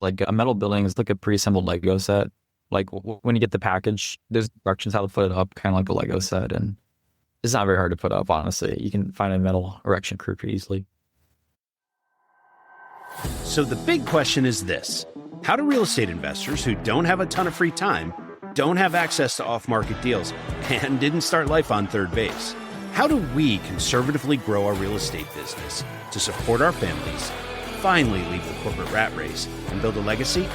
Like a metal building is like a pre-assembled Lego set. Like when you get the package, there's directions how to put it up, kind of like a Lego set. And it's not very hard to put up, honestly. You can find a metal erection crew pretty easily. So the big question is this: how do real estate investors who don't have a ton of free time, don't have access to off-market deals, and didn't start life on third base, how do we conservatively grow our real estate business to support our families, finally leave the corporate rat race, and build a legacy?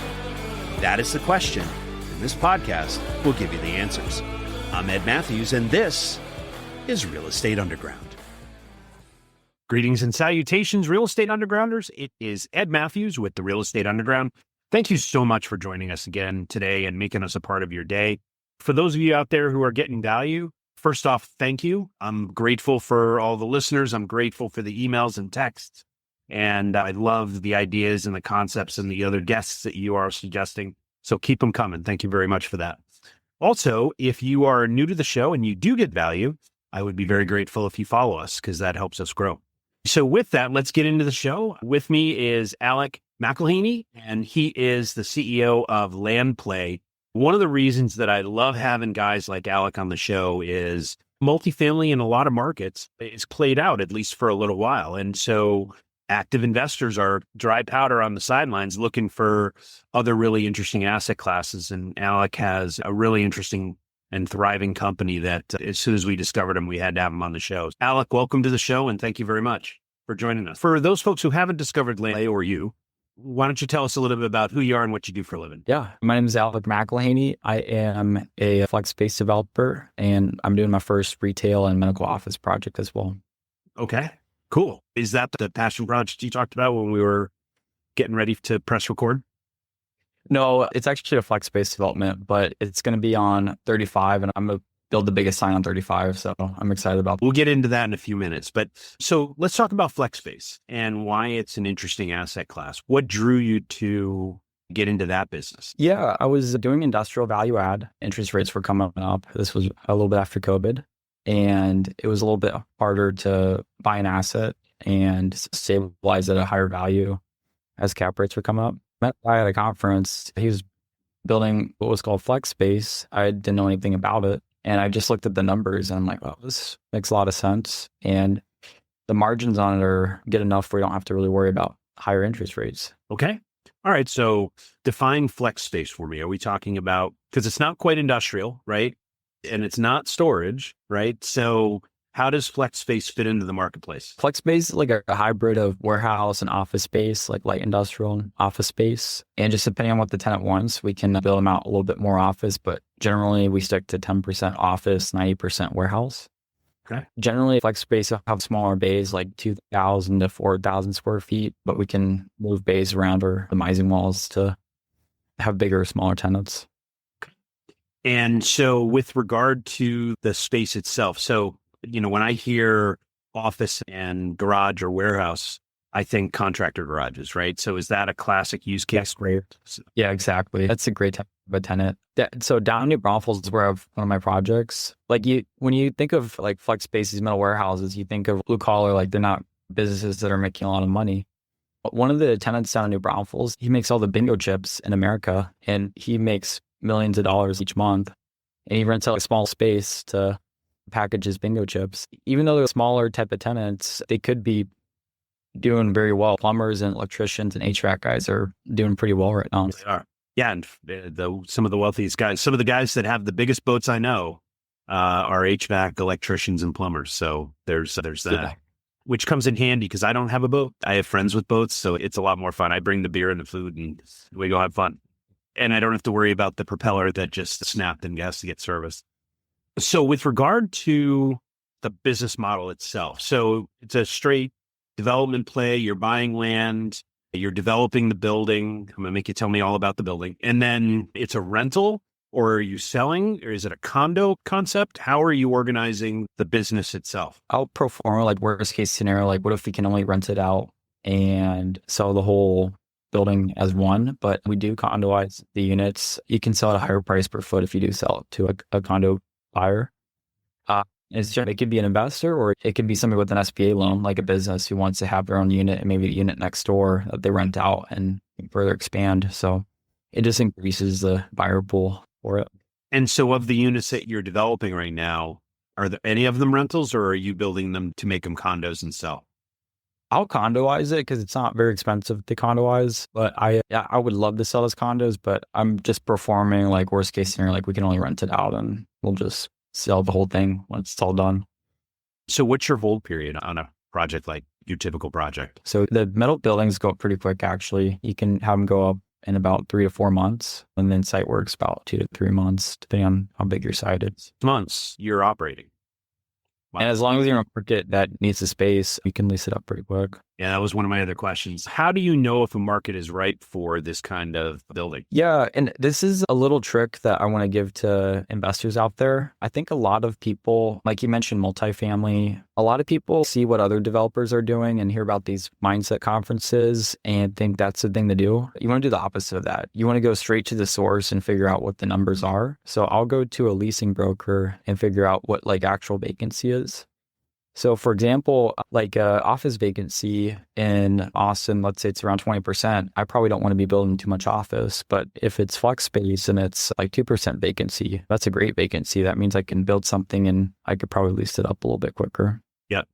That is the question, and this podcast will give you the answers. I'm Ed Matthews, and this is Real Estate Underground. Greetings and salutations, Real Estate Undergrounders. It is Ed Matthews with the Real Estate Underground. Thank you so much for joining us again today and making us a part of your day. For those of you out there who are getting value, first off, thank you. I'm grateful for all the listeners. I'm grateful for the emails and texts. And I love the ideas and the concepts and the other guests that you are suggesting. So keep them coming. Thank you very much for that. Also, if you are new to the show and you do get value, I would be very grateful if you follow us because that helps us grow. So with that, let's get into the show. With me is Alec McElhinney, and he is the CEO of LandPlay. One of the reasons that I love having guys like Alec on the show is multifamily in a lot of markets is played out, at least for a little while. And so active investors are dry powder on the sidelines looking for other really interesting asset classes. And Alec has a really interesting and thriving company that as soon as we discovered him, we had to have him on the show. Alec, welcome to the show, and thank you very much for joining us. For those folks who haven't discovered LandPlay or you, why don't you tell us a little bit about who you are and what you do for a living? Yeah, my name is Alec McElhinney. I am a flex space developer, and I'm doing my first retail and medical office project as well. Okay, cool. Is that the passion project you talked about when we were getting ready to press record? No, it's actually a flex space development, but it's going to be on 35, and I'm going to build the biggest sign on 35. So I'm excited about that. We'll get into that in a few minutes. But so let's talk about flex space and why it's an interesting asset class. What drew you to get into that business? Yeah, I was doing industrial value add. Interest rates were coming up. This was a little bit after COVID, and it was a little bit harder to buy an asset and stabilize at a higher value as cap rates were coming up. Met a guy at a conference. He was building what was called flex space. I didn't know anything about it. And I just looked at the numbers and I'm like, oh, this makes a lot of sense. And the margins on it are good enough where you don't have to really worry about higher interest rates. Okay. All right. So define flex space for me. Are we talking about, because it's not quite industrial, right? And it's not storage, right? So how does flex space fit into the marketplace? Flex space is like a hybrid of warehouse and office space, like light industrial and office space. And just depending on what the tenant wants, we can build them out a little bit more office, but generally we stick to 10% office, 90% warehouse. Okay. Generally, flex space will have smaller bays, like 2,000 to 4,000 square feet, but we can move bays around or demising walls to have bigger or smaller tenants. And so with regard to the space itself, so when I hear office and garage or warehouse, I think contractor garages, right? So is that a classic use case? That's great. Yeah, exactly. That's a great type of a tenant. So down near Braunfels is where I have one of my projects. Like when you think of like flex spaces, metal warehouses, you think of blue collar, like they're not businesses that are making a lot of money. But one of the tenants down in New Braunfels, he makes all the bingo chips in America, and he makes millions of dollars each month. And he rents out a small space to packages bingo chips. Even though they're smaller type of tenants, they could be doing very well. Plumbers and electricians and HVAC guys are doing pretty well right now. They are. Yeah, and some of the wealthiest guys, some of the guys that have the biggest boats I know are HVAC electricians and plumbers. So there's that, which comes in handy because I don't have a boat. I have friends with boats, so it's a lot more fun. I bring the beer and the food, and we go have fun. And I don't have to worry about the propeller that just snapped and has to get serviced. So with regard to the business model itself, so it's a straight development play. You're buying land, you're developing the building. I'm going to make you tell me all about the building. And then it's a rental, or are you selling, or is it a condo concept? How are you organizing the business itself? I'll pro forma, like worst case scenario, like what if we can only rent it out and sell the whole building as one, but we do condoize the units. You can sell at a higher price per foot if you do sell it to a condo buyer. It could be an investor or it could be somebody with an SBA loan, like a business who wants to have their own unit and maybe a unit next door that they rent out and further expand. So it just increases the buyer pool for it. And so of the units that you're developing right now, are there any of them rentals or are you building them to make them condos and sell? I'll condoize it because it's not very expensive to condoize, but I would love to sell as condos, but I'm just performing like worst case scenario, like we can only rent it out and we'll just sell the whole thing once it's all done. So what's your hold period on a project like your typical project? So the metal buildings go up pretty quick, actually. You can have them go up in about 3 to 4 months, and then site work's about 2 to 3 months, depending on how big your site is. Months you're operating. Wow. And as long as you're in a market that needs the space, you can lease it up pretty quick. Yeah, that was one of my other questions. How do you know if a market is ripe for this kind of building? Yeah, and this is a little trick that I want to give to investors out there. I think a lot of people, like you mentioned, multifamily, a lot of people see what other developers are doing and hear about these mindset conferences and think that's the thing to do. You want to do the opposite of that. You want to go straight to the source and figure out what the numbers are. So I'll go to a leasing broker and figure out what like actual vacancy is. So for example, like office vacancy in Austin, let's say it's around 20%, I probably don't want to be building too much office. But if it's flex space and it's like 2% vacancy, that's a great vacancy. That means I can build something and I could probably lease it up a little bit quicker. Yep.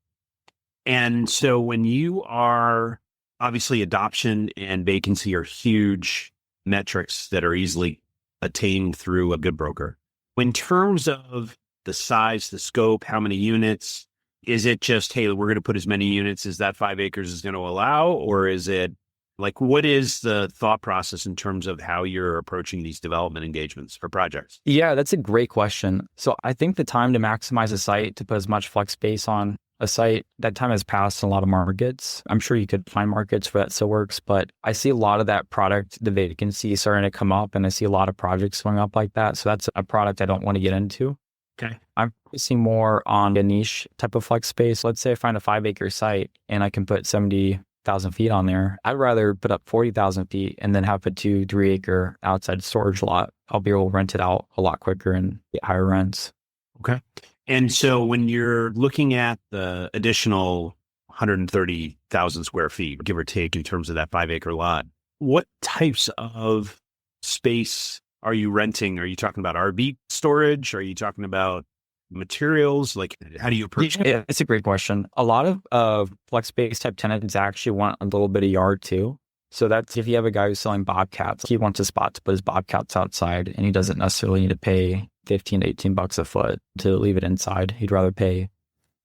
And so when you are, obviously adoption and vacancy are huge metrics that are easily attained through a good broker. In terms of the size, the scope, how many units, is it just, hey, we're going to put as many units as that 5 acres is going to allow? Or is it like, what is the thought process in terms of how you're approaching these development engagements for projects? Yeah, that's a great question. So I think the time to maximize a site, to put as much flex space on a site, that time has passed in a lot of markets. I'm sure you could find markets where that still works, but I see a lot of that product, the vacancy starting to come up, and I see a lot of projects going up like that. So that's a product I don't want to get into. Okay. I'm focusing more on a niche type of flex space. Let's say I find a 5-acre site and I can put 70,000 feet on there. I'd rather put up 40,000 feet and then have a 2-3 acre outside storage lot. I'll be able to rent it out a lot quicker and get higher rents. Okay. And so when you're looking at the additional 130,000 square feet, give or take, in terms of that 5-acre lot, what types of space are you renting? Are you talking about RV storage? Are you talking about materials? Like, how do you approach it? Yeah, it's a great question. A lot of flex space type tenants actually want a little bit of yard too. So that's if you have a guy who's selling bobcats, he wants a spot to put his bobcats outside and he doesn't necessarily need to pay 15 to $18 a foot to leave it inside. He'd rather pay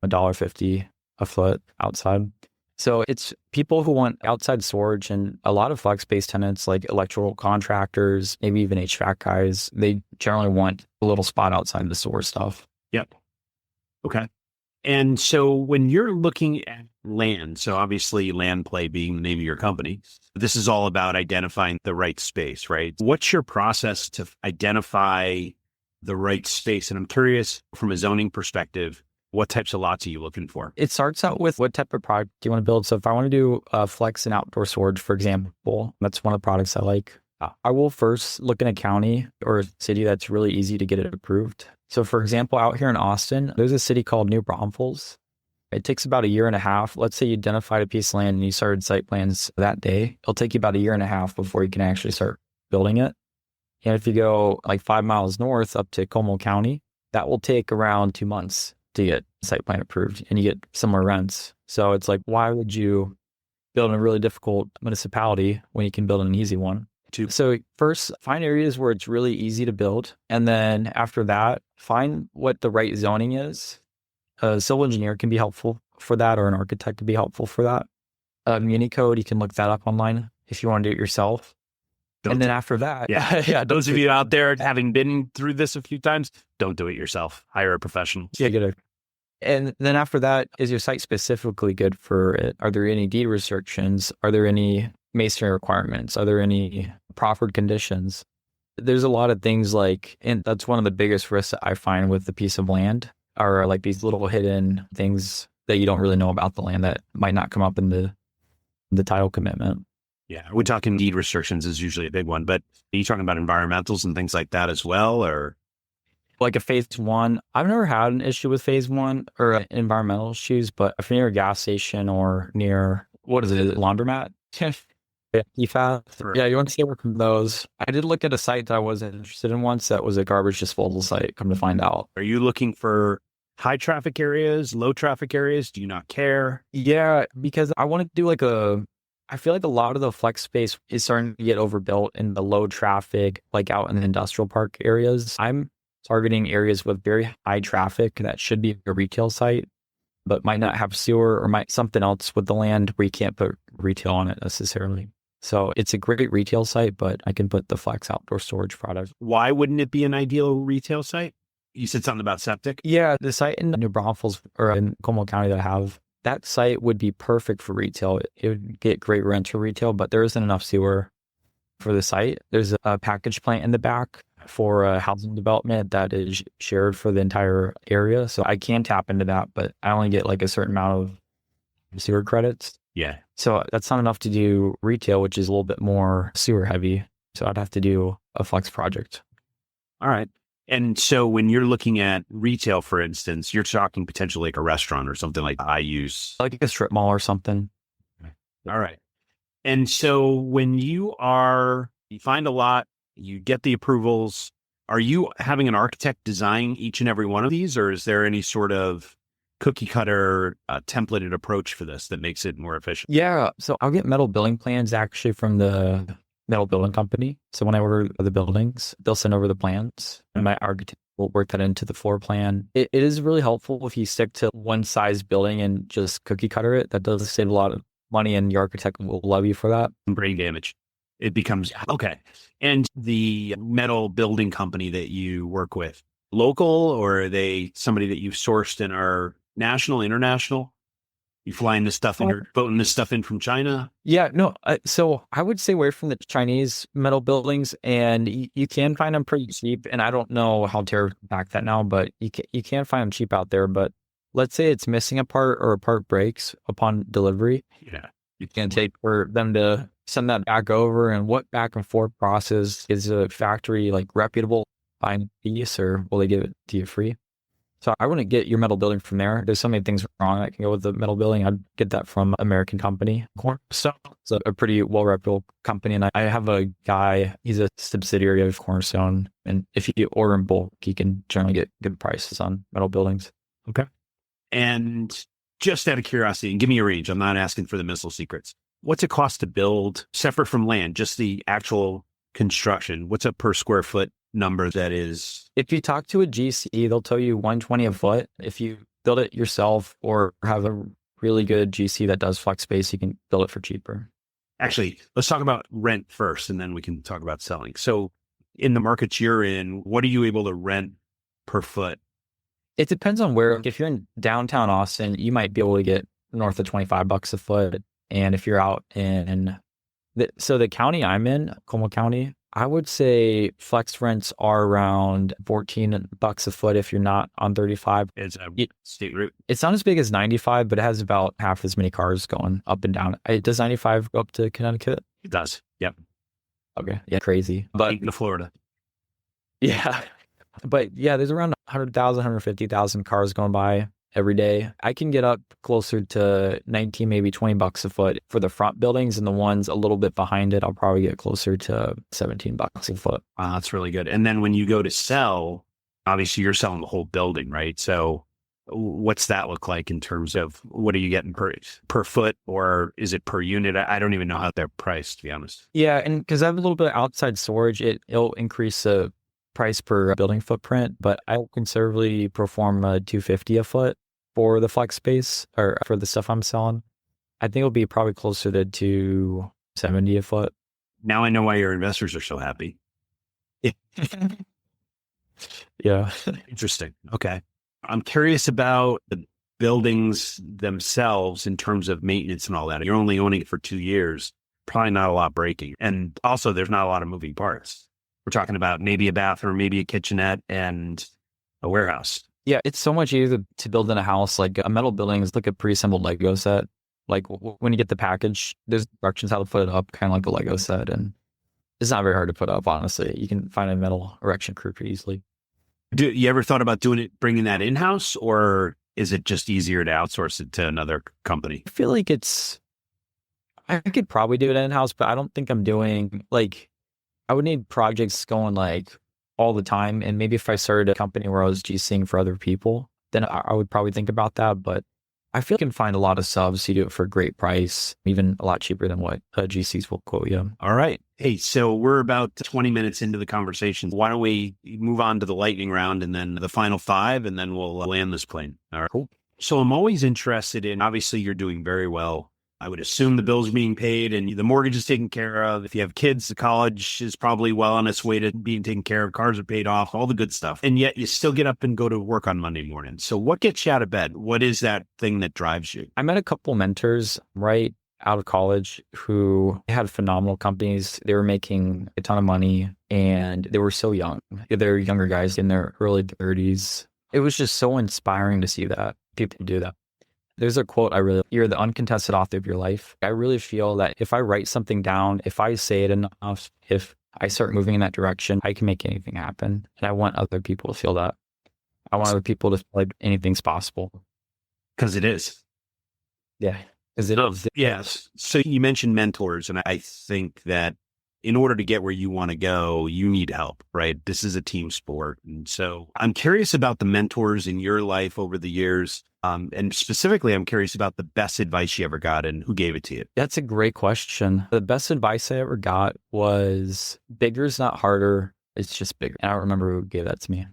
$1.50 a foot outside. So it's people who want outside storage, and a lot of flex space tenants like electrical contractors, maybe even HVAC guys, they generally want a little spot outside the store stuff. Yep. Okay. And so when you're looking at land, so obviously LandPlay being the name of your company, this is all about identifying the right space, right? What's your process to identify the right space? And I'm curious from a zoning perspective, what types of lots are you looking for? It starts out with what type of product do you want to build. So if I want to do flex and outdoor storage, for example, that's one of the products I like. I will first look in a county or a city that's really easy to get it approved. So for example, out here in Austin, there's a city called New Braunfels. It takes about 1.5 years. Let's say you identified a piece of land and you started site plans that day. It'll take you about 1.5 years before you can actually start building it. And if you go like 5 miles north up to Comal County, that will take around 2 months to get site plan approved, and you get similar rents. So it's like, why would you build in a really difficult municipality when you can build in an easy one? So first, find areas where it's really easy to build. And then after that, find what the right zoning is. A civil engineer can be helpful for that, or an architect can be helpful for that. Municode, you can look that up online if you want to do it yourself. And then after that, those of you out there having been through this a few times, don't do it yourself. Hire a professional. Yeah, get it. And then after that, is your site specifically good for it? Are there any deed restrictions? Are there any masonry requirements? Are there any proffered conditions? There's a lot of things like, and that's one of the biggest risks that I find with the piece of land, are like these little hidden things that you don't really know about the land that might not come up in the title commitment. Yeah, we're talking deed restrictions is usually a big one, but are you talking about environmentals and things like that as well, or? Like a phase one, I've never had an issue with phase one or environmental issues, but if you're near a gas station or near, what is it, laundromat? Yeah, PFAS. Yeah, you want to stay away from those. I did look at a site that I wasn't interested in once that was a garbage disposal site, come to find out. Are you looking for high traffic areas, low traffic areas? Do you not care? Yeah, because I want to do I feel like a lot of the flex space is starting to get overbuilt in the low traffic, like out in the industrial park areas. I'm targeting areas with very high traffic that should be a retail site, but might not have sewer or might something else with the land where you can't put retail on it necessarily. So it's a great retail site, but I can put the flex outdoor storage product. Why wouldn't it be an ideal retail site? You said something about septic? Yeah, the site in New Braunfels or in Comal County that I have, that site would be perfect for retail. It would get great rents for retail, but there isn't enough sewer for the site. There's a package plant in the back for a housing development that is shared for the entire area. So I can tap into that, but I only get like a certain amount of sewer credits. Yeah. So that's not enough to do retail, which is a little bit more sewer heavy. So I'd have to do a flex project. All right. And so when you're looking at retail, for instance, you're talking potentially like a restaurant or something like I use. Like a strip mall or something. All right. And so when you find a lot, you get the approvals, are you having an architect design each and every one of these, or is there any sort of cookie cutter templated approach for this that makes it more efficient? Yeah. So I'll get metal building plans actually from the metal building company. So when I order the buildings, they'll send over the plans and my architect will work that into the floor plan. It is really helpful if you stick to one size building and just cookie cutter it. That does save a lot of money and your architect will love you for that. Brain damage. It becomes, okay. And the metal building company that you work with, local, or are they somebody that you've sourced and are national, international? You flying this stuff in, or boating this stuff in from China? Yeah, no. So I would stay away from the Chinese metal buildings, and you can find them pretty cheap. And I don't know how to back that now, but you can find them cheap out there. But let's say it's missing a part or a part breaks upon delivery. Yeah, you can take for them to send that back over. And what back and forth process is a factory like reputable buying piece, or will they give it to you free? So I wouldn't get your metal building from there. There's so many things wrong that can go with the metal building. I'd get that from American company. Cornerstone. It's a pretty well-reputable company. And I have a guy, he's a subsidiary of Cornerstone. And if you order in bulk, you can generally get good prices on metal buildings. Okay. And just out of curiosity, and give me a range. I'm not asking for the missile secrets. What's it cost to build, separate from land, just the actual construction? What's a per square foot number that is? If you talk to a GC, they'll tell you $120 a foot. If you build it yourself or have a really good GC that does flex space, you can build it for cheaper. Actually, let's talk about rent first, and then we can talk about selling. So in the markets you're in, what are you able to rent per foot? It depends on where. If you're in downtown Austin, you might be able to get north of $25 a foot. And if you're out in the county I'm in, Comal County, I would say flex rents are around $14 a foot if you're not on 35. It's a state route. It's not as big as 95, but it has about half as many cars going up and down. Does 95 go up to Connecticut? It does. Yep. Okay. Yeah, crazy. But to Florida. Yeah. But yeah, there's around 100,000, 150,000 cars going by every day. I can get up closer to 19, maybe $20 a foot for the front buildings, and the ones a little bit behind it, I'll probably get closer to $17 a foot. Wow, that's really good. And then when you go to sell, obviously you're selling the whole building, right? So what's that look like in terms of what are you getting per foot, or is it per unit? I don't even know how they're priced, to be honest. Yeah, and because I have a little bit of outside storage, it'll increase the price per building footprint, but I'll conservatively perform $250 a foot for the flex space or for the stuff I'm selling. I think it'll be probably closer to $270 a foot. Now I know why your investors are so happy. Yeah. Interesting. Okay. I'm curious about the buildings themselves in terms of maintenance and all that. You're only owning it for 2 years, probably not a lot breaking. And also there's not a lot of moving parts. We're talking about maybe a bathroom, maybe a kitchenette, and a warehouse. Yeah, it's so much easier to build in a house. Like a metal building is like a pre-assembled Lego set. Like when you get the package, there's instructions how to put it up, kind of like a Lego set. And it's not very hard to put up, honestly. You can find a metal erection crew pretty easily. Do you ever thought about bringing that in-house, or is it just easier to outsource it to another company? I feel like I could probably do it in-house, but I don't think I'm doing I would need projects going all the time. And maybe if I started a company where I was GCing for other people, then I would probably think about that. But I feel I can find a lot of subs who do it for a great price, even a lot cheaper than what GCs will quote you. All right. Hey, so we're about 20 minutes into the conversation. Why don't we move on to the lightning round and then the final 5, and then we'll land this plane. All right. Cool. So I'm always interested in, obviously you're doing very well. I would assume the bills are being paid and the mortgage is taken care of. If you have kids, the college is probably well on its way to being taken care of. Cars are paid off, all the good stuff. And yet you still get up and go to work on Monday morning. So what gets you out of bed? What is that thing that drives you? I met a couple mentors right out of college who had phenomenal companies. They were making a ton of money and they were so young. They're younger guys in their early 30s. It was just so inspiring to see that people do that. There's a quote you're the uncontested author of your life. I really feel that if I write something down, if I say it enough, if I start moving in that direction, I can make anything happen. And I want other people to feel that. I want other people to feel like anything's possible. Because it is. Yeah. Because it is. Yes. So you mentioned mentors, and I think that in order to get where you want to go, you need help, right? This is a team sport. And so I'm curious about the mentors in your life over the years. And specifically, I'm curious about the best advice you ever got and who gave it to you. That's a great question. The best advice I ever got was bigger is not harder. It's just bigger. And I don't remember who gave that to me.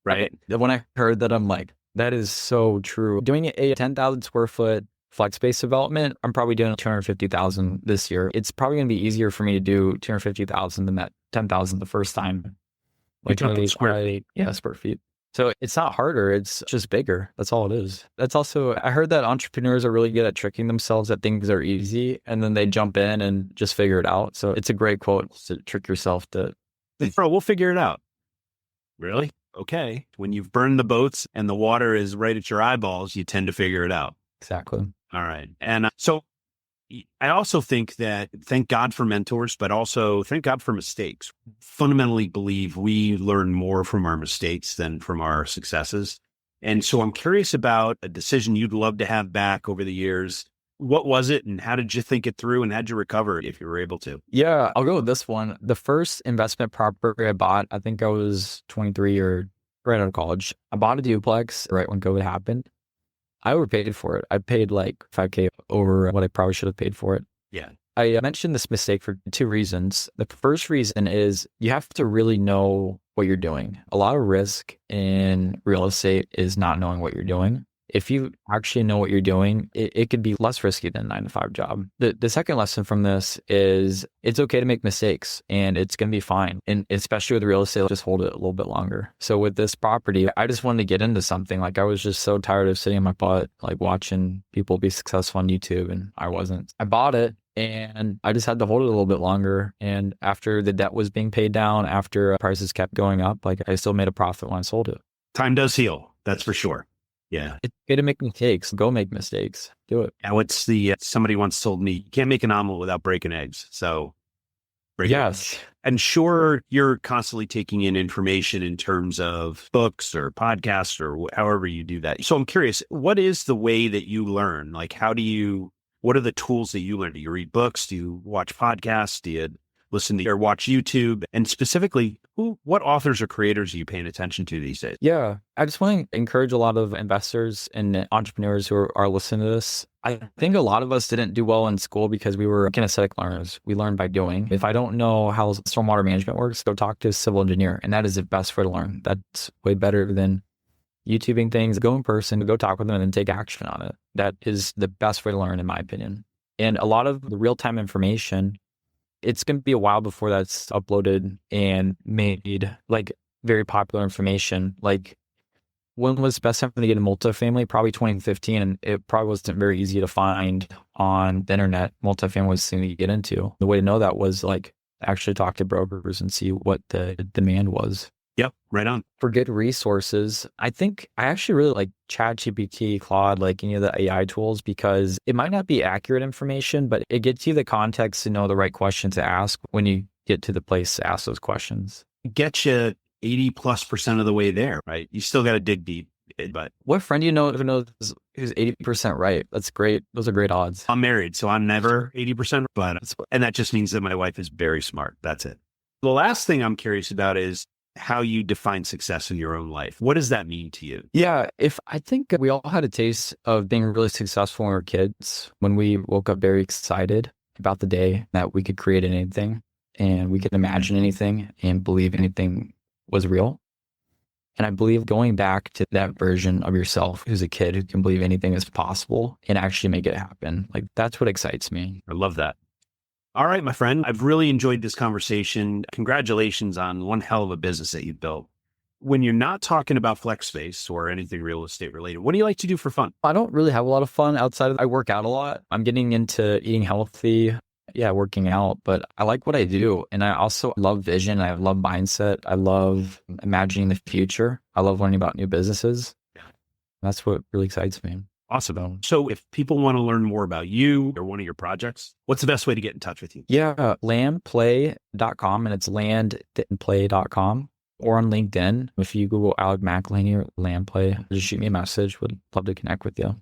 Right. When I heard that, I'm like, that is so true. Doing a 10,000 square foot flex space development, I'm probably doing 250,000 this year. It's probably going to be easier for me to do 250,000 than that 10,000 the first time. Like square feet. So it's not harder. It's just bigger. That's all it is. That's also, I heard that entrepreneurs are really good at tricking themselves that things are easy and then they jump in and just figure it out. So it's a great quote to trick yourself to. Bro, we'll figure it out. Really? Okay. When you've burned the boats and the water is right at your eyeballs, you tend to figure it out. Exactly. All right. And so I also think that thank God for mentors, but also thank God for mistakes. Fundamentally believe we learn more from our mistakes than from our successes. And so I'm curious about a decision you'd love to have back over the years. What was it and how did you think it through and how'd you recover it if you were able to? Yeah, I'll go with this one. The first investment property I bought, I think I was 23 or right out of college. I bought a duplex right when COVID happened. I overpaid for it. I paid like $5,000 over what I probably should have paid for it. Yeah. I mentioned this mistake for 2 reasons. The first reason is you have to really know what you're doing. A lot of risk in real estate is not knowing what you're doing. If you actually know what you're doing, it could be less risky than a 9-to-5 job. The second lesson from this is it's okay to make mistakes and it's going to be fine. And especially with real estate, just hold it a little bit longer. So with this property, I just wanted to get into something. Like I was just so tired of sitting on my butt, like watching people be successful on YouTube, and I wasn't. I bought it and I just had to hold it a little bit longer. And after the debt was being paid down, after prices kept going up, like I still made a profit when I sold it. Time does heal. That's for sure. Yeah. It's okay to make mistakes. Go make mistakes. Do it. Now, somebody once told me, you can't make an omelet without breaking eggs. So yes. And sure, you're constantly taking in information in terms of books or podcasts or however you do that. So I'm curious, what is the way that you learn? Like, what are the tools that you learn? Do you read books? Do you watch podcasts? Do you listen to or watch YouTube? And specifically, what authors or creators are you paying attention to these days? Yeah, I just want to encourage a lot of investors and entrepreneurs who are listening to this. I think a lot of us didn't do well in school because we were kinesthetic learners. We learn by doing. If I don't know how stormwater management works, go talk to a civil engineer. And that is the best way to learn. That's way better than YouTubing things. Go in person, go talk with them, and then take action on it. That is the best way to learn, in my opinion. And a lot of the real-time information, it's going to be a while before that's uploaded and made like very popular information. Like when was the best time to get a multifamily? Probably 2015. And it probably wasn't very easy to find on the internet. Multifamily was something to get into. The way to know that was like actually talk to brokers and see what the demand was. Yep. Right on. For good resources, I think I actually really like ChatGPT, Claude, like any of the AI tools, because it might not be accurate information, but it gets you the context to know the right question to ask when you get to the place to ask those questions. Get you 80+% of the way there, right? You still got to dig deep, but What friend do you know who knows who's 80% right? That's great. Those are great odds. I'm married, so I'm never 80%, and that just means that my wife is very smart. That's it. The last thing I'm curious about is how you define success in your own life. What does that mean to you? Yeah, if I think we all had a taste of being really successful when we were kids, when we woke up very excited about the day that we could create anything and we could imagine anything and believe anything was real. And I believe going back to that version of yourself who's a kid who can believe anything is possible and actually make it happen. Like that's what excites me. I love that. All right, my friend, I've really enjoyed this conversation. Congratulations on one hell of a business that you've built. When you're not talking about flex space or anything real estate related, what do you like to do for fun? I don't really have a lot of fun outside of I work out a lot. I'm getting into eating healthy. Yeah, working out, but I like what I do. And I also love vision. I love mindset. I love imagining the future. I love learning about new businesses. That's what really excites me. Awesome. So if people want to learn more about you or one of your projects, what's the best way to get in touch with you? Yeah, LandPlay.com, and it's landandplay.com, or on LinkedIn. If you Google Alec McElhinney or LandPlay, just shoot me a message. Would love to connect with you.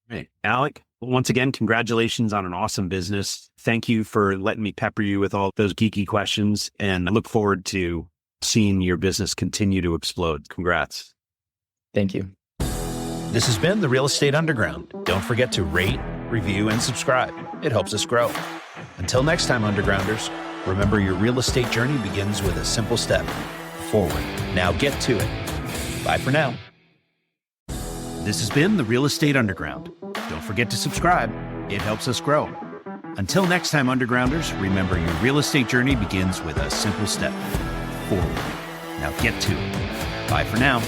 Great. Alec, once again, congratulations on an awesome business. Thank you for letting me pepper you with all those geeky questions, and I look forward to seeing your business continue to explode. Congrats. Thank you. This has been The Real Estate Underground. Don't forget to rate, review, and subscribe. It helps us grow. Until next time, Undergrounders, remember your real estate journey begins with a simple step forward. Now get to it. Bye for now. This has been The Real Estate Underground. Don't forget to subscribe. It helps us grow. Until next time, Undergrounders, remember your real estate journey begins with a simple step forward. Now get to it. Bye for now.